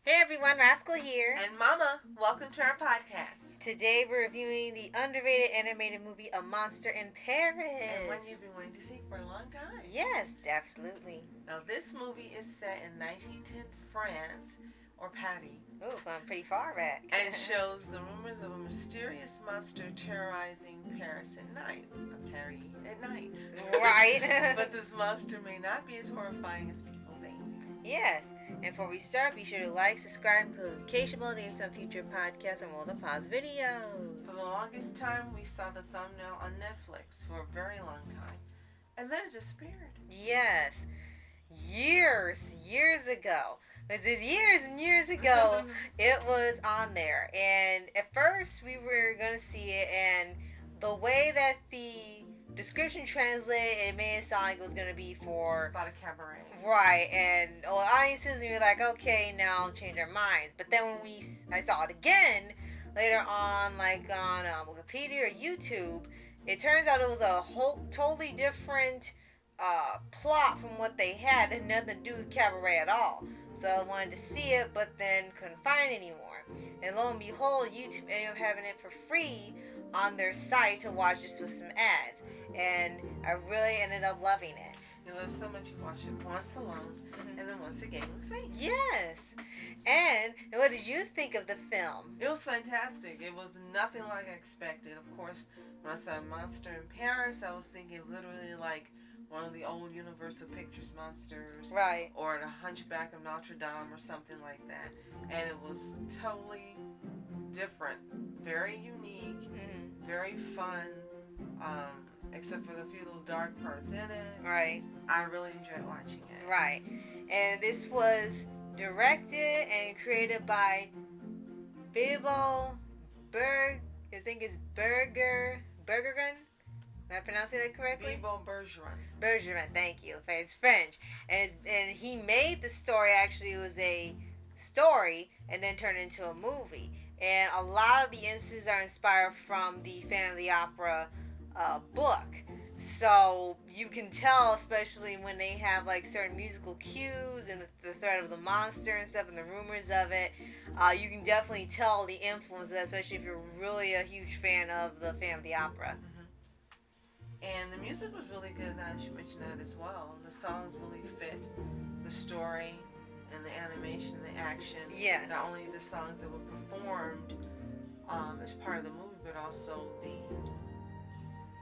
Hey everyone, Rascal here. And Mama, welcome to our podcast. Today we're reviewing the underrated animated movie A Monster in Paris. And one you've been wanting to see for a long time. Yes, absolutely. Now this movie is set in 1910 France, or Paris. Oh, going pretty far back. And shows the rumors of a mysterious monster terrorizing Paris at night. Paris at night. Right. But this monster may not be as horrifying as people think. Yes. And before we start, be sure to like, subscribe, click the notification bell to get some future podcasts and World of Paws videos. For the longest time, we saw the thumbnail on Netflix for a very long time. And then it disappeared. Yes. Years ago. But years and years ago, it was on there. And at first, we were going to see it, and the way that the description translated, it made it sound like it was going to be for... about a cabaret. Right, and audiences, we were like, okay, now change our minds. But then when I saw it again, later on, like on Wikipedia or YouTube, it turns out it was a whole totally different plot from what they had. It had nothing to do with cabaret at all. So I wanted to see it, but then couldn't find it anymore. And lo and behold, YouTube ended up having it for free on their site to watch this with some ads. And I really ended up loving it. You love so much you watch it once alone, and then once again with faith. Yes. And what did you think of the film? It was fantastic. It was nothing like I expected. Of course, when I saw Monster in Paris, I was thinking literally like one of the old Universal Pictures monsters. Right. Or the Hunchback of Notre Dame or something like that. And it was totally different. Very unique. Very fun. Except for the few little dark parts in it. Right. I really enjoyed watching it. Right. And this was directed and created by Bibo Berg. I think it's Bergeron. Am I pronouncing that correctly? Bibo Bergeron. Bergeron, thank you. It's French. And he made the story, actually it was a story, and then turned into a movie. And a lot of the instances are inspired from the Phantom of the Opera book. So you can tell, especially when they have like certain musical cues and the threat of the monster and stuff and the rumors of it, you can definitely tell the influence of that, especially if you're really a huge fan of the Phantom of the Opera. And the music was really good, now that you mentioned that as well. The songs really fit the story and the animation, the action. Yeah. Not only the songs that were performed as part of the movie, but also the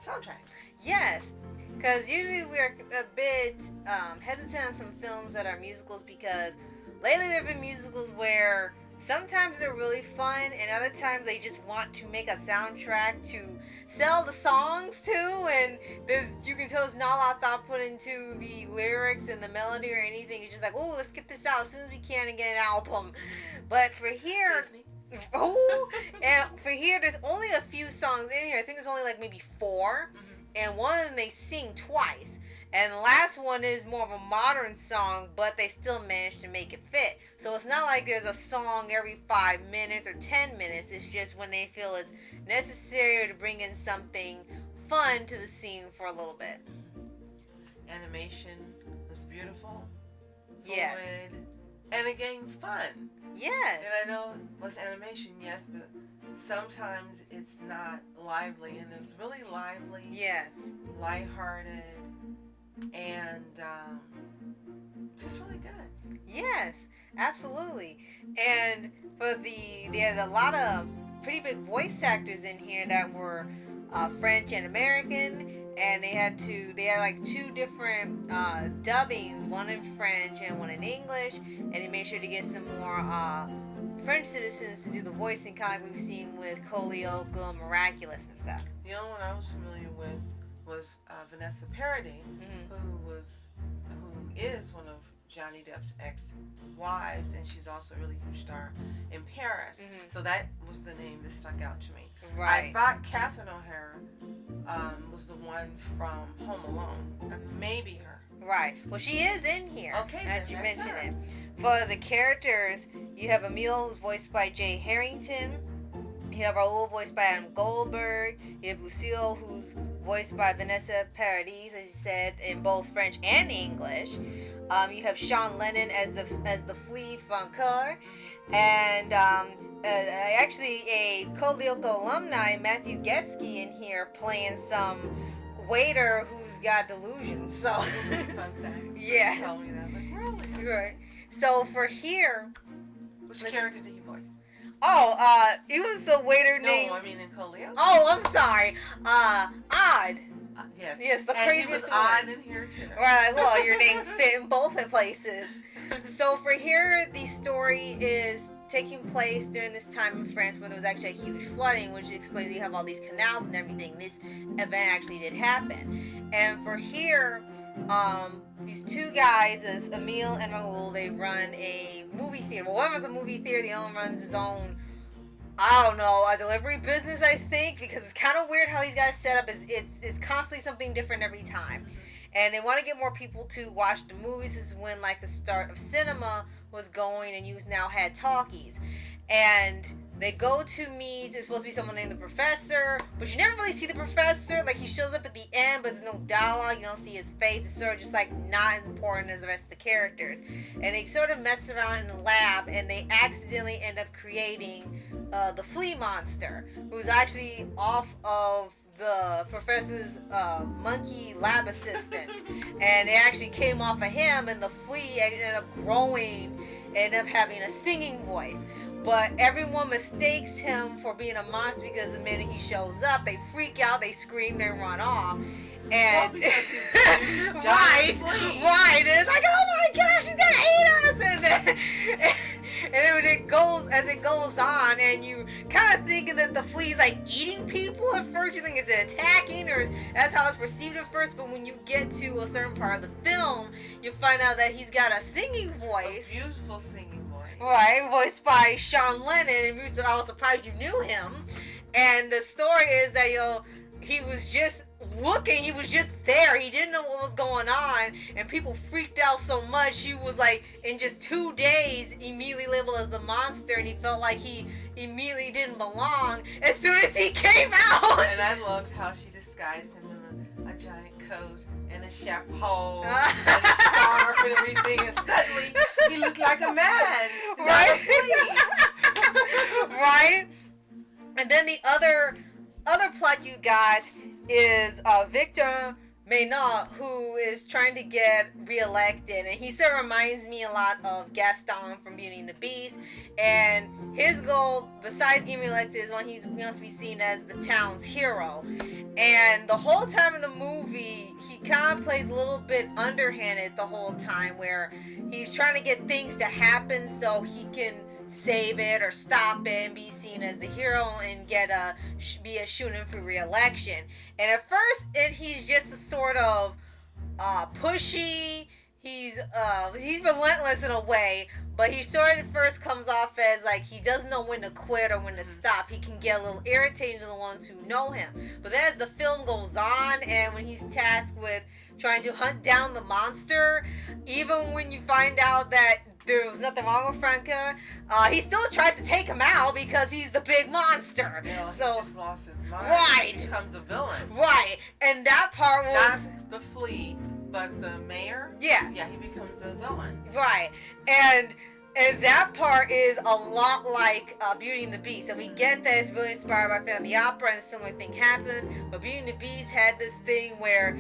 soundtrack. Yes, because usually we're a bit hesitant on some films that are musicals, because lately there have been musicals where sometimes they're really fun and other times they just want to make a soundtrack to sell the songs to, and you can tell there's not a lot of thought put into the lyrics and the melody or anything. It's just like, oh, let's get this out as soon as we can and get an album. But for here... Disney. Oh, and for here, there's only a few songs in here. I think there's only like maybe 4, and one of them they sing twice. And the last one is more of a modern song, but they still managed to make it fit. So it's not like there's a song every 5 minutes or 10 minutes. It's just when they feel it's necessary to bring in something fun to the scene for a little bit. Animation was beautiful, Yes. fluid, and again, fun. Yes. And I know it's animation, yes, but sometimes it's not lively, and it was really lively. Yes. Lighthearted, and just really good. Yes, absolutely. And there's a lot of pretty big voice actors in here that were French and American, and they had like 2 different dubbings, one in French and one in English, and they made sure to get some more French citizens to do the voicing, kind of like we've seen with Coleoco, Miraculous and stuff. The only one I was familiar with was Vanessa Paradis, who is one of Johnny Depp's ex-wives, and she's also a really huge star in Paris. So that was the name that stuck out to me. Right. I thought Catherine O'Hara was the one from Home Alone. Maybe her. Right. Well, she is in here. Okay, as then you that's mentioned her. it. For the characters, you have Emile, who's voiced by Jay Harrington. You have Raoul, voiced by Adam Goldberg. You have Lucille, who's voiced by Vanessa Paradis, as you said, in both French and English. You have Sean Lennon as the Flea Francoeur. And actually a Kolioko alumni, Matthew Getsky, in here playing some waiter who's got delusions. So Fun fact. yeah. You told me that. Like, really? Right. So for here, Which character did he voice? it was a waiter named. No, I mean in Kolioko. Oh, I'm sorry. Odd. Yes. Yes, the and craziest he was one. odd in here too. Right. Well, your name fit in both places. So for here, the story is taking place during this time in France where there was actually a huge flooding, which explains you have all these canals and everything. This event actually did happen. And for here, these two guys, Emile and Raoul, they run a movie theater. Well, one runs a movie theater, the other one runs his own, I don't know, a delivery business, I think, because it's kind of weird how he's got it set up. It's constantly something different every time. And they want to get more people to watch the movies. This is when, like, the start of cinema was going, and you now had talkies. And they go to meet, it's supposed to be someone named the Professor, but you never really see the Professor. Like, he shows up at the end, but there's no dialogue. You don't see his face. It's sort of just, like, not as important as the rest of the characters. And they sort of mess around in the lab, and they accidentally end up creating the flea monster, who's actually off of the professor's monkey lab assistant, and it actually came off of him, and the flea ended up growing, ended up having a singing voice. But everyone mistakes him for being a monster because the minute he shows up, they freak out, they scream, they run off. And well, he's right, and it's like, oh my gosh, he's gonna eat us, and then and it goes as it goes on, and you kind of thinking that the flea's like eating people at first. You think it's attacking, or that's how it's perceived at first. But when you get to a certain part of the film, you find out that he's got a singing voice, a beautiful singing voice, right, voiced by Sean Lennon. And I was surprised you knew him. And the story is that he was just looking, he was just there, he didn't know what was going on, and people freaked out so much, he was like, in just 2 days, immediately labeled as the monster, and he felt like he immediately didn't belong as soon as he came out. And I loved how she disguised him in a giant coat and a chapeau and a scarf and everything, and suddenly he looked like a man, right? Right? And then the other plot you got is Victor Maynard, who is trying to get reelected, and he sort of reminds me a lot of Gaston from Beauty and the Beast. And his goal, besides getting reelected, is when he wants to be seen as the town's hero. And the whole time in the movie, he kind of plays a little bit underhanded the whole time, where he's trying to get things to happen so he can save it or stop it and be seen as the hero and be a shoot-in for re-election. And at first, he's just a sort of pushy. He's relentless in a way, but he sort of first comes off as like he doesn't know when to quit or when to stop. He can get a little irritating to the ones who know him. But then as the film goes on, and when he's tasked with trying to hunt down the monster, even when you find out that there was nothing wrong with Franca, he still tried to take him out because he's the big monster. Yeah, so he just lost his mind. Right. He becomes a villain. Right. And that part was not the flea, but the mayor. Yes. Yeah, he becomes a villain. Right. And that part is a lot like Beauty and the Beast. And we get that it's really inspired by Phantom of the Opera, and a similar thing happened. But Beauty and the Beast had this thing where,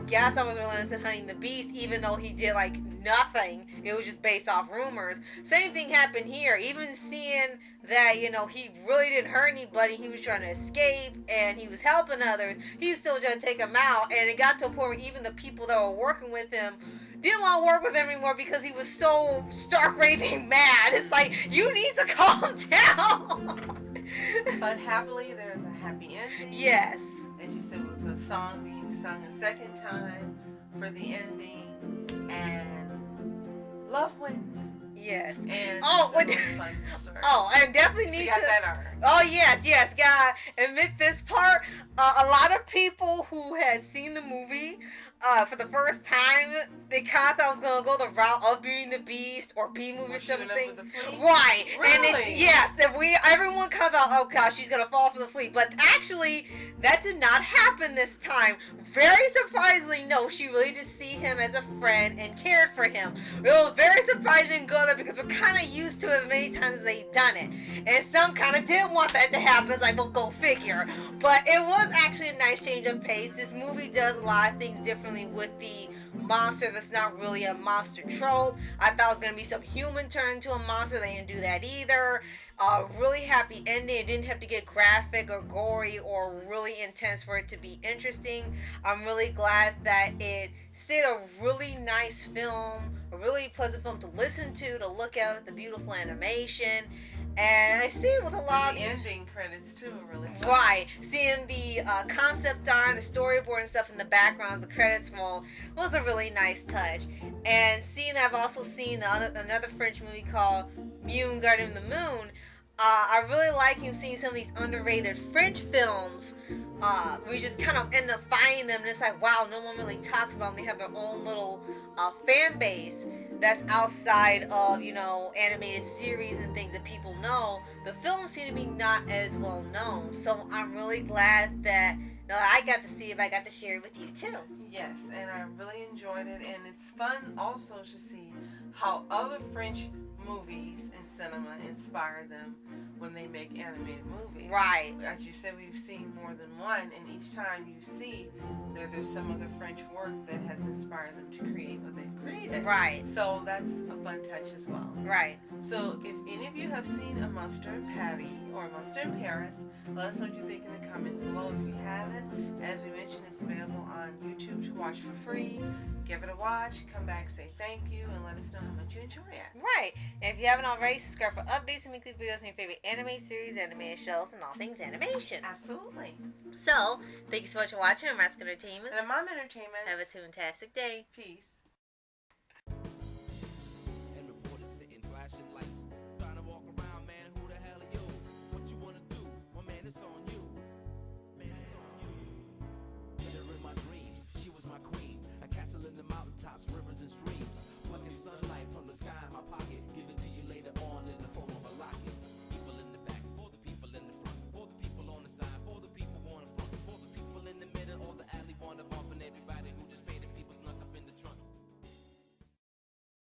Gaston was relentless in hunting the beast, even though he did like nothing. It was just based off rumors. Same thing happened here. Even seeing that, he really didn't hurt anybody. He was trying to escape, and he was helping others. He's still trying to take him out. And it got to a point where even the people that were working with him didn't want to work with him anymore because he was so stark raving mad. It's like, you need to calm down. But happily, there's a happy ending. Yes. As you said, with the song being sung a second time for the ending, and love wins. Yes. And I definitely need got that art. Oh yes, gotta admit this part. A lot of people who had seen the movie for the first time, they kind of thought I was gonna go the route of Beauty and the Beast or B movie or something. Right. Really? And yes, everyone kind of thought, oh gosh, she's gonna fall for the flea. But actually, that did not happen this time. Very surprisingly, no, she really did see him as a friend and cared for him. It was very surprising to go there because we're kind of used to it many times they've done it. And some kind of didn't want that to happen. It's like, well, go figure. But it was actually a nice change of pace. This movie does a lot of things differently with the monster that's not really a monster trope. I thought it was going to be some human turned into a monster. They didn't do that either. Really happy ending. It didn't have to get graphic or gory or really intense for it to be interesting. I'm really glad that it stayed a really nice film, a really pleasant film to listen to look at, the beautiful animation. And I see it with a lot of the ending credits too, really fun. Right, seeing the concept art, the storyboard and stuff in the background, the credits roll was a really nice touch. And I've also seen another French movie called Moon Guardian of the Moon. I really like seeing some of these underrated French films. We just kind of end up finding them, and it's like, wow, no one really talks about them. They have their own little fan base that's outside of, animated series and things that people know. The films seem to be not as well known. So I'm really glad that I got to see it. I got to share it with you too. Yes, and I really enjoyed it, and it's fun also to see how other French movies and cinema inspire them when they make animated movies. Right. As you said, we've seen more than one, and each time you see that there's some other French work that has inspired them to create what they've created. Right. So that's a fun touch as well. Right. So if any of you have seen A Monster in Paris or A Monster in Paris, let us know what you think in the comments below. If you haven't, as we mentioned, it's available on YouTube to watch for free. Give it a watch, come back, say thank you, and let us know how much you enjoy it. Right. And if you haven't already, subscribe for updates and weekly videos on your favorite anime series, animated shows, and all things animation. Absolutely. So, thank you so much for watching. I'm Mask Entertainment. And I'm Mom Entertainment. Have a fantastic day. Peace.